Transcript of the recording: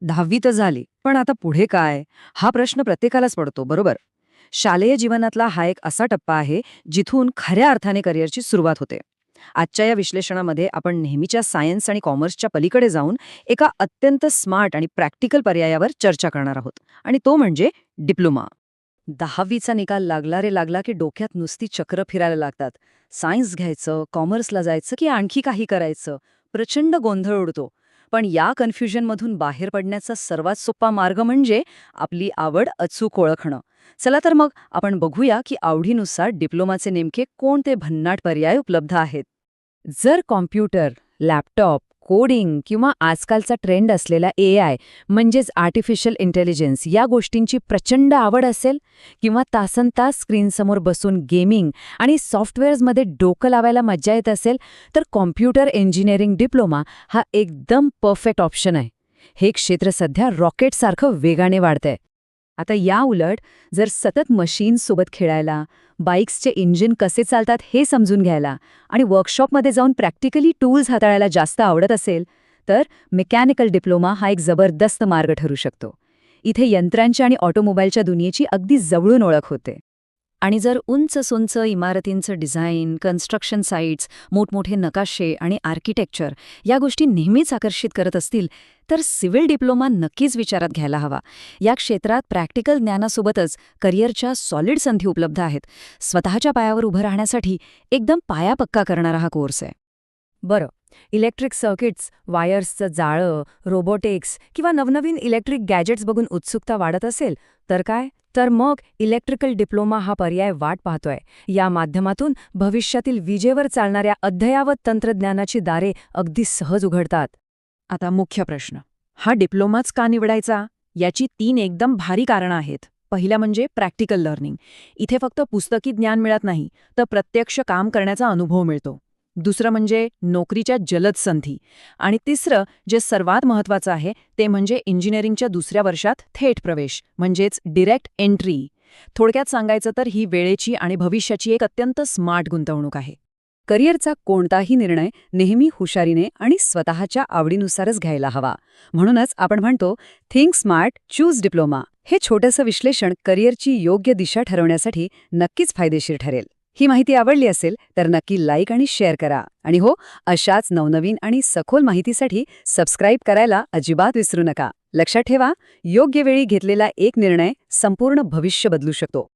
10वी तर झाली, पण आता पुढे काय? हा प्रश्न प्रत्येकालाच पडतो, बरोबर? शालेय जीवनातला हा एक असा टप्पा आहे, जिथून खऱ्या अर्थाने करिअरची सुरुवात होते. आजच्या या विश्लेषणामध्ये आपण नेहमीच्या सायन्स आणि कॉमर्सच्या पलीकडे जाऊन एका अत्यंत स्मार्ट आणि प्रॅक्टिकल पर्यायावर चर्चा करणार आहोत. आणि तो म्हणजे डिप्लोमा. 10वीचा निकाल लागला रे लागला की डोक्यात नुसती चक्र फिरायला लागतात. सायन्स घ्यायचं, कॉमर्सला जायचं की आणखी काही करायचं? प्रचंड गोंधळ उडतो. पण या कन्फ्युजनमधून बाहेर पडण्याचा सर्वात सोपा मार्ग म्हणजे आपली आवड अचूक ओळखणं. चला तर मग आपण बघूया की आवडीनुसार डिप्लोमाचे नेमके कोणते भन्नाट पर्याय उपलब्ध आहेत. जर कॉम्प्युटर, लॅपटॉप, कोडिंग किंवा आजकालचा ट्रेंड असलेला AI म्हणजेच आर्टिफिशियल इंटेलिजन्स या गोष्टींची प्रचंड आवड असेल किंवा तासनतास स्क्रीनसमोर बसून गेमिंग आणि सॉफ्टवेअर्समध्ये डोकं लावायला मज्जा येत असेल, तर कॉम्प्युटर इंजिनिअरिंग डिप्लोमा हा एकदम परफेक्ट ऑप्शन आहे. हे क्षेत्र सध्या रॉकेटसारखं वेगाने वाढतंय. आता या उलट जर सतत मशीन्ससोबत खेळायला, बाईक्सचे इंजिन कसे चालतात हे समजून घ्यायला आणि वर्कशॉपमध्ये जाऊन प्रॅक्टिकली टूल्स हाताळायला जास्त आवडत असेल, तर मेकॅनिकल डिप्लोमा हा एक जबरदस्त मार्ग ठरू शकतो. इथे यंत्रांच्या आणि ऑटोमोबाईलच्या दुनियेची अगदी जवळून ओळख होते. आणि जर उंच-सुंच इमारतींचं डिझाईन, कन्स्ट्रक्शन साईट्स, मोठमोठे नकाशे आणि आर्किटेक्चर या गोष्टी नेहमीच आकर्षित करत असतील, तर सिव्हिल डिप्लोमा नक्कीच विचारात घ्यायला हवा. या क्षेत्रात प्रॅक्टिकल ज्ञानासोबतच करिअरच्या सॉलिड संधी उपलब्ध आहेत. स्वतःच्या पायावर उभं राहण्यासाठी एकदम पाया पक्का करणारा हा कोर्स आहे. बरं, इलेक्ट्रिक सर्किट्स, वायर्सचं जाळं, रोबोटिक्स किंवा नवनवीन इलेक्ट्रिक गॅजेट्स बघून उत्सुकता वाढत असेल, तर काय? तर मग इलेक्ट्रिकल डिप्लोमा हा पर्याय वाट पाहतोय. या माध्यमातून भविष्यातील विजेवर चालणाऱ्या अद्ययावत तंत्रज्ञानाची दारे अगदी सहज उघडतात. आता मुख्य प्रश्न, हा डिप्लोमाच का निवडायचा? याची 3 एकदम भारी कारणं आहेत. पहिलं म्हणजे प्रॅक्टिकल लर्निंग. इथे फक्त पुस्तकी ज्ञान मिळत नाही, तर प्रत्यक्ष काम करण्याचा अनुभव मिळतो. दुसरं म्हणजे नोकरीच्या जलद संधी. आणि तिसरं, जे सर्वात महत्त्वाचं आहे, ते म्हणजे इंजिनिअरिंगच्या दुसऱ्या वर्षात थेट प्रवेश, म्हणजेच डिरेक्ट एंट्री. थोडक्यात सांगायचं तर ही वेळेची आणि भविष्याची एक अत्यंत स्मार्ट गुंतवणूक आहे. करिअरचा कोणताही निर्णय नेहमी हुशारीने आणि स्वतःच्या आवडीनुसारच घ्यायला हवा. म्हणूनच आपण म्हणतो, थिंक स्मार्ट, चूज डिप्लोमा. हे छोटंसं विश्लेषण करिअरची योग्य दिशा ठरवण्यासाठी नक्कीच फायदेशीर ठरेल. ही माहिती आवडली असेल तर नक्की लाईक आणि शेअर करा. आणि हो, अशाच नवनवीन आणि सखोल माहितीसाठी सबस्क्राईब करायला अजिबात विसरू नका. लक्षात ठेवा, योग्य वेळी घेतलेला एक निर्णय संपूर्ण भविष्य बदलू शकतो.